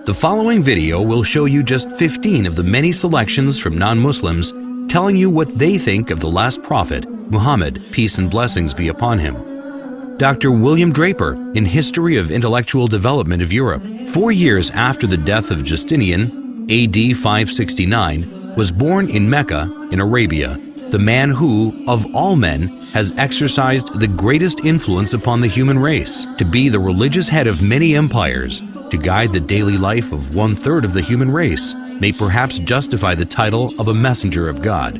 The following video will show you just 15 of the many selections from non-Muslims telling you what they think of the last prophet, Muhammad, peace and blessings be upon him. Dr. William Draper, in History of Intellectual Development of Europe, 4 years after the death of Justinian, AD 569, was born in Mecca, in Arabia, the man who, of all men, has exercised the greatest influence upon the human race, to be the religious head of many empires, to guide the daily life of 1/3 of the human race, may perhaps justify the title of a messenger of God.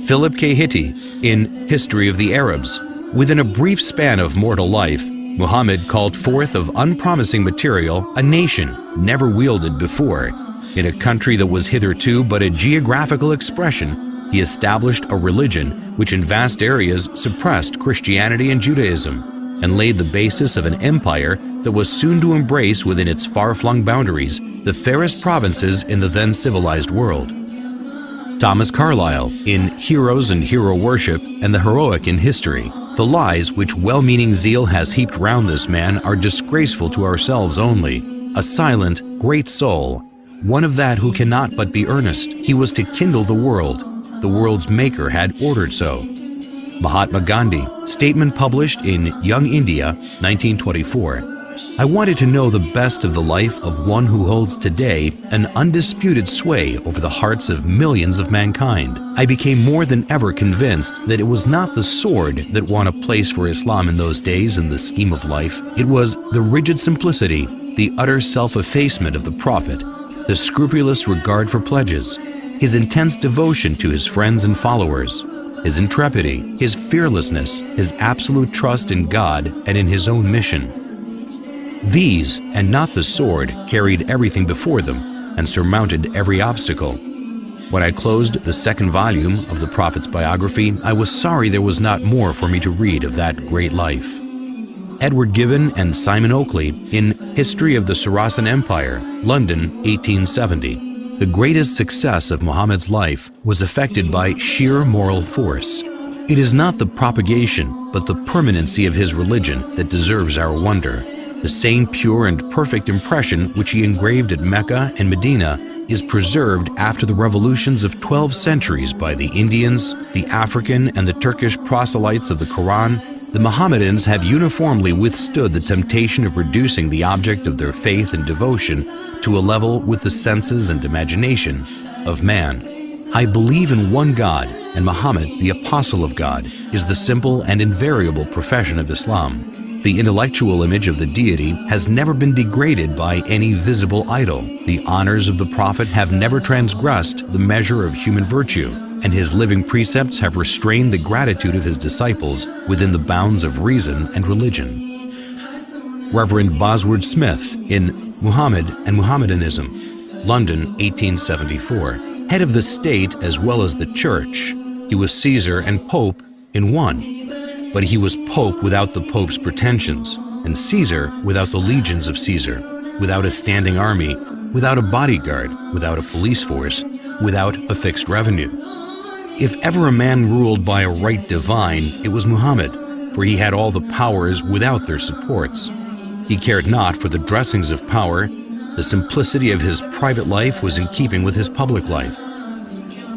Philip K. Hitti, in History of the Arabs, within a brief span of mortal life, Muhammad called forth of unpromising material a nation never wielded before. In a country that was hitherto but a geographical expression, he established a religion which in vast areas suppressed Christianity and Judaism, and laid the basis of an empire that was soon to embrace within its far-flung boundaries the fairest provinces in the then civilized world. Thomas Carlyle, in Heroes and Hero Worship and the Heroic in History, the lies which well-meaning zeal has heaped round this man are disgraceful to ourselves only. A silent, great soul, one of that who cannot but be earnest. He was to kindle the world. The world's maker had ordered so. Mahatma Gandhi, statement published in Young India, 1924. I wanted to know the best of the life of one who holds today an undisputed sway over the hearts of millions of mankind. I became more than ever convinced that it was not the sword that won a place for Islam in those days in the scheme of life. It was the rigid simplicity, the utter self-effacement of the Prophet, the scrupulous regard for pledges, his intense devotion to his friends and followers, his intrepidity, his fearlessness, his absolute trust in God and in his own mission. These, and not the sword, carried everything before them and surmounted every obstacle. When I closed the second volume of the Prophet's biography, I was sorry there was not more for me to read of that great life. Edward Gibbon and Simon Oakley, in History of the Saracen Empire, London, 1870. The greatest success of Muhammad's life was effected by sheer moral force. It is not the propagation, but the permanency of his religion that deserves our wonder. The same pure and perfect impression which he engraved at Mecca and Medina is preserved after the revolutions of 12 centuries by the Indians, the African and the Turkish proselytes of the Quran. The Mohammedans have uniformly withstood the temptation of reducing the object of their faith and devotion to a level with the senses and imagination of man. I believe in one God, and Muhammad, the apostle of God, is the simple and invariable profession of Islam. The intellectual image of the deity has never been degraded by any visible idol. The honors of the prophet have never transgressed the measure of human virtue, and his living precepts have restrained the gratitude of his disciples within the bounds of reason and religion. Reverend Bosworth Smith, in Muhammad and Mohammedanism, London, 1874. Head of the state as well as the church, he was Caesar and Pope in one. But he was Pope without the Pope's pretensions, and Caesar without the legions of Caesar, without a standing army, without a bodyguard, without a police force, without a fixed revenue. If ever a man ruled by a right divine, it was Muhammad, for he had all the powers without their supports. He cared not for the dressings of power. The simplicity of his private life was in keeping with his public life.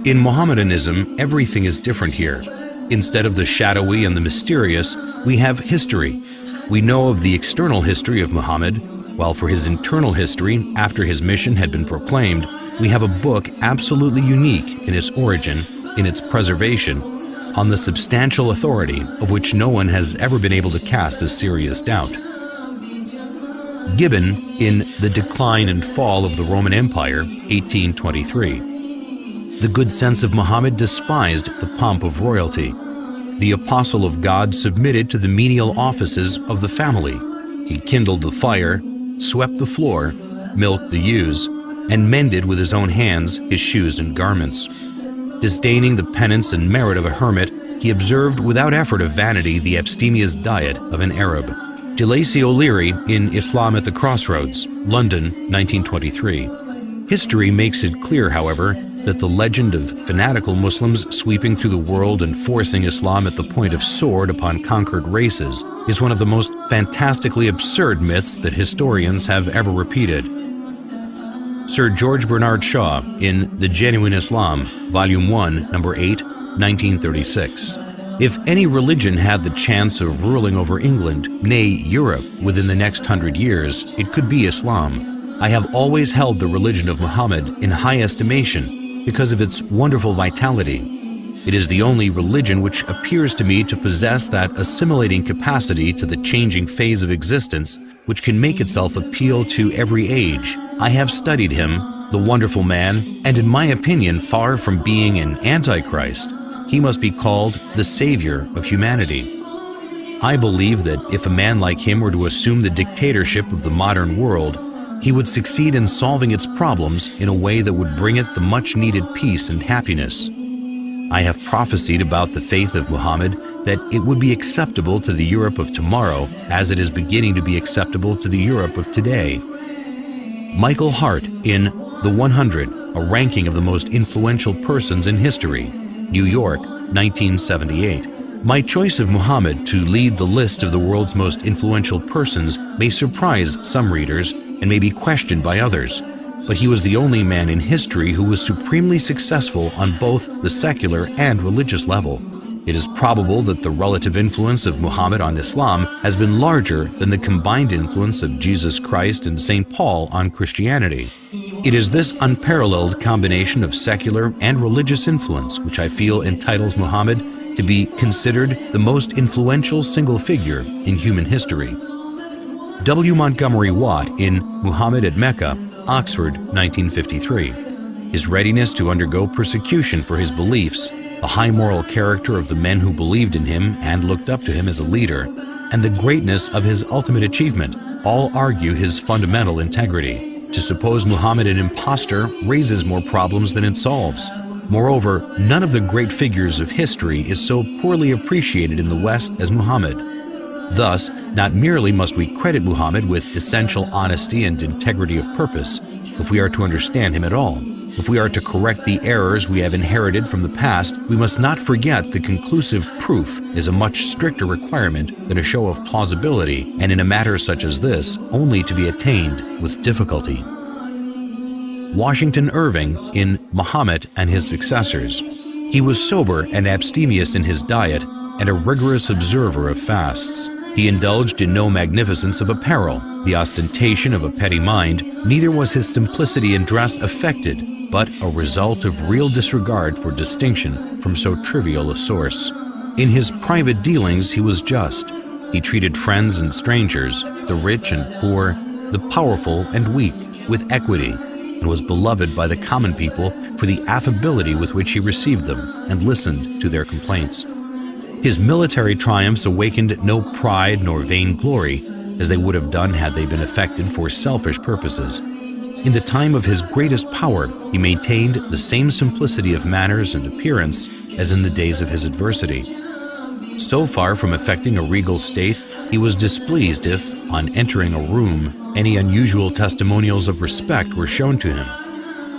In Mohammedanism, everything is different here. Instead of the shadowy and the mysterious, we have history. We know of the external history of Muhammad, while for his internal history, after his mission had been proclaimed, we have a book absolutely unique in its origin, in its preservation, on the substantial authority of which no one has ever been able to cast a serious doubt. Gibbon, in The Decline and Fall of the Roman Empire, 1823. The good sense of Muhammad despised the pomp of royalty. The apostle of God submitted to the menial offices of the family. He kindled the fire, swept the floor, milked the ewes, and mended with his own hands his shoes and garments. Disdaining the penance and merit of a hermit, he observed without effort of vanity the abstemious diet of an Arab. De Lacy O'Leary, in Islam at the Crossroads, London, 1923. History makes it clear, however, that the legend of fanatical Muslims sweeping through the world and forcing Islam at the point of sword upon conquered races is one of the most fantastically absurd myths that historians have ever repeated. Sir George Bernard Shaw in The Genuine Islam, Volume 1, Number 8, 1936. If any religion had the chance of ruling over England, nay, Europe, within the next 100 years, it could be Islam. I have always held the religion of Muhammad in high estimation because of its wonderful vitality. It is the only religion which appears to me to possess that assimilating capacity to the changing phase of existence which can make itself appeal to every age. I have studied him, the wonderful man, and in my opinion, far from being an antichrist, he must be called the savior of humanity. I believe that if a man like him were to assume the dictatorship of the modern world, he would succeed in solving its problems in a way that would bring it the much-needed peace and happiness. I have prophesied about the faith of Muhammad that it would be acceptable to the Europe of tomorrow as it is beginning to be acceptable to the Europe of today. Michael Hart in The 100, a ranking of the most influential persons in history, New York, 1978. My choice of Muhammad to lead the list of the world's most influential persons may surprise some readers and may be questioned by others, but he was the only man in history who was supremely successful on both the secular and religious level. It is probable that the relative influence of Muhammad on Islam has been larger than the combined influence of Jesus Christ and St. Paul on Christianity. It is this unparalleled combination of secular and religious influence which I feel entitles Muhammad to be considered the most influential single figure in human history. W. Montgomery Watt in Muhammad at Mecca, Oxford, 1953. His readiness to undergo persecution for his beliefs, the high moral character of the men who believed in him and looked up to him as a leader, and the greatness of his ultimate achievement all argue his fundamental integrity. To suppose Muhammad an impostor raises more problems than it solves. Moreover, none of the great figures of history is so poorly appreciated in the West as Muhammad. Thus, not merely must we credit Muhammad with essential honesty and integrity of purpose, if we are to understand him at all. If we are to correct the errors we have inherited from the past, we must not forget that conclusive proof is a much stricter requirement than a show of plausibility, and in a matter such as this, only to be attained with difficulty. Washington Irving in Muhammad and His Successors. He was sober and abstemious in his diet and a rigorous observer of fasts. He indulged in no magnificence of apparel, the ostentation of a petty mind, neither was his simplicity in dress affected, but a result of real disregard for distinction from so trivial a source. In his private dealings he was just. He treated friends and strangers, the rich and poor, the powerful and weak, with equity, and was beloved by the common people for the affability with which he received them and listened to their complaints. His military triumphs awakened no pride nor vainglory, as they would have done had they been effected for selfish purposes. In the time of his greatest power, he maintained the same simplicity of manners and appearance as in the days of his adversity. So far from affecting a regal state, he was displeased if, on entering a room, any unusual testimonials of respect were shown to him.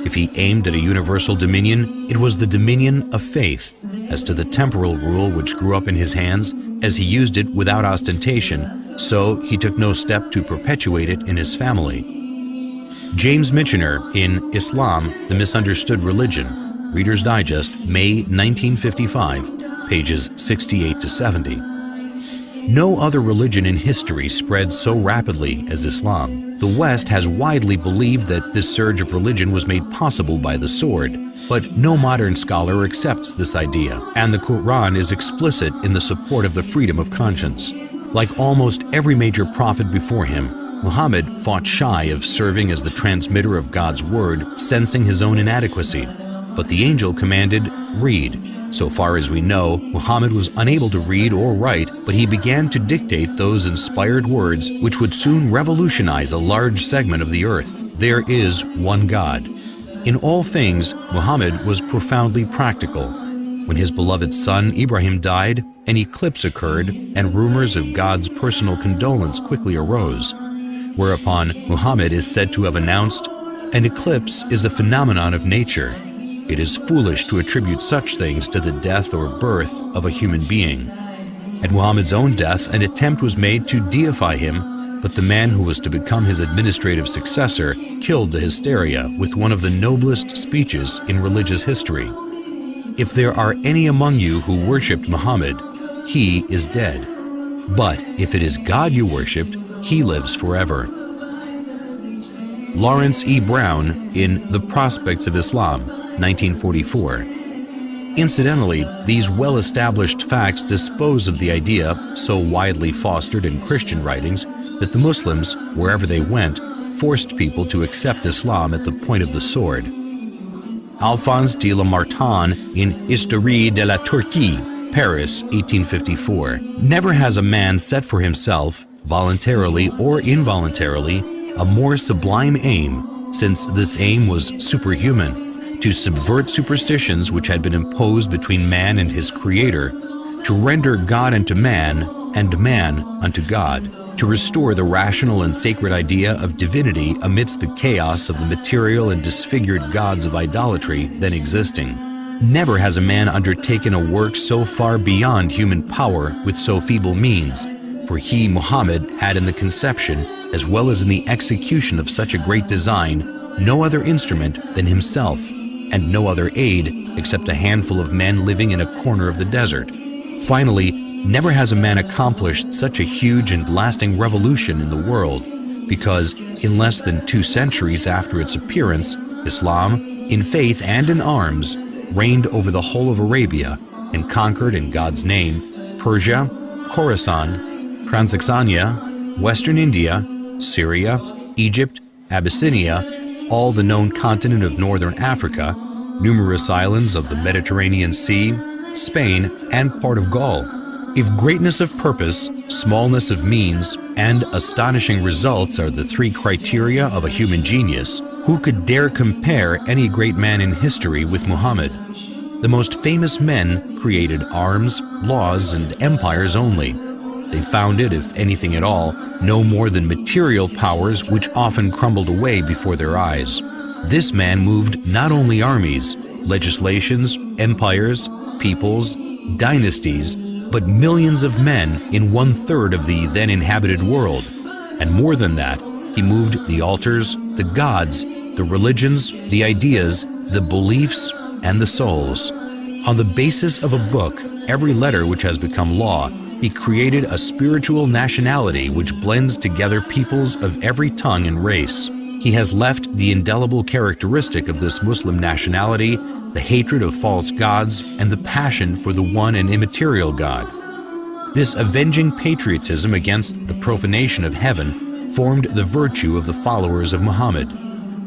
If he aimed at a universal dominion, it was the dominion of faith. As to the temporal rule which grew up in his hands, as he used it without ostentation, so he took no step to perpetuate it in his family. James Michener in Islam, the Misunderstood Religion, Reader's Digest, May 1955, pages 68 to 70. No other religion in history spread so rapidly as Islam. The West has widely believed that this surge of religion was made possible by the sword, but no modern scholar accepts this idea, and the Quran is explicit in the support of the freedom of conscience. Like almost every major prophet before him, Muhammad fought shy of serving as the transmitter of God's word, sensing his own inadequacy. But the angel commanded, "Read." So far as we know, Muhammad was unable to read or write, but he began to dictate those inspired words which would soon revolutionize a large segment of the earth. There is one God. In all things, Muhammad was profoundly practical. When his beloved son Ibrahim died, an eclipse occurred, and rumors of God's personal condolence quickly arose. Whereupon Muhammad is said to have announced, "An eclipse is a phenomenon of nature. It is foolish to attribute such things to the death or birth of a human being." At Muhammad's own death, an attempt was made to deify him But the man who was to become his administrative successor killed the hysteria with one of the noblest speeches in religious history. If there are any among you who worshipped Muhammad, he is dead. But if it is God you worshipped, he lives forever. Lawrence E. Brown in The Prospects of Islam, 1944. Incidentally, these well-established facts dispose of the idea, so widely fostered in Christian writings, that the Muslims, wherever they went, forced people to accept Islam at the point of the sword. Alphonse de Lamartine in Histoire de la Turquie, Paris, 1854. Never has a man set for himself, voluntarily or involuntarily, a more sublime aim, since this aim was superhuman, to subvert superstitions which had been imposed between man and his Creator, to render God unto man, and man unto God, to restore the rational and sacred idea of divinity amidst the chaos of the material and disfigured gods of idolatry then existing. Never has a man undertaken a work so far beyond human power with so feeble means, for he, Muhammad, had in the conception, as well as in the execution of such a great design, no other instrument than himself, and no other aid except a handful of men living in a corner of the desert. Finally, never has a man accomplished such a huge and lasting revolution in the world, because in less than 2 centuries after its appearance, Islam, in faith and in arms, reigned over the whole of Arabia and conquered in God's name Persia, Khorasan, Transoxania, Western India, Syria, Egypt, Abyssinia, all the known continent of northern Africa, numerous islands of the Mediterranean Sea, Spain, and part of Gaul. If greatness of purpose, smallness of means, and astonishing results are the 3 criteria of a human genius, who could dare compare any great man in history with Muhammad? The most famous men created arms, laws, and empires only. They founded, if anything at all, no more than material powers which often crumbled away before their eyes. This man moved not only armies, legislations, empires, peoples, dynasties, but millions of men in 1/3 of the then inhabited world. And more than that, he moved the altars, the gods, the religions, the ideas, the beliefs, and the souls. On the basis of a book, every letter which has become law, he created a spiritual nationality which blends together peoples of every tongue and race. He has left the indelible characteristic of this Muslim nationality, the hatred of false gods, and the passion for the one and immaterial God. This avenging patriotism against the profanation of heaven formed the virtue of the followers of Muhammad.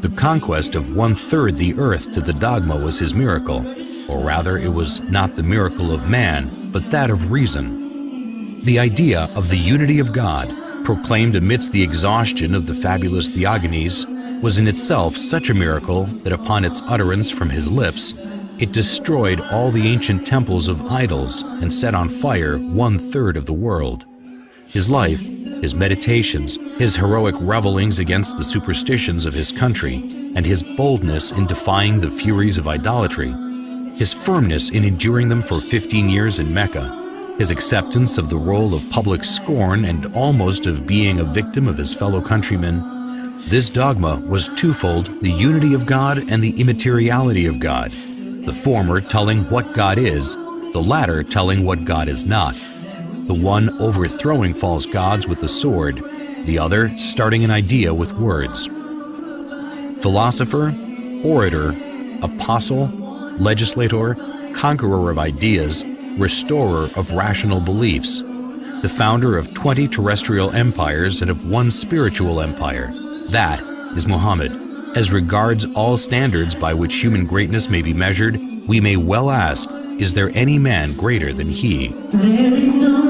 The conquest of 1/3 the earth to the dogma was his miracle, or rather it was not the miracle of man, but that of reason. The idea of the unity of God, proclaimed amidst the exhaustion of the fabulous Theogonies, was in itself such a miracle that upon its utterance from his lips, it destroyed all the ancient temples of idols and set on fire 1/3 of the world. His life, his meditations, his heroic revelings against the superstitions of his country, and his boldness in defying the furies of idolatry, his firmness in enduring them for 15 years in Mecca, his acceptance of the role of public scorn and almost of being a victim of his fellow countrymen, this dogma was twofold: the unity of God and the immateriality of God, the former telling what God is, the latter telling what God is not, the one overthrowing false gods with the sword, the other starting an idea with words. Philosopher, orator, apostle, legislator, conqueror of ideas, restorer of rational beliefs, the founder of 20 terrestrial empires and of 1 spiritual empire. That is Muhammad. As regards all standards by which human greatness may be measured, we may well ask, is there any man greater than he? There is no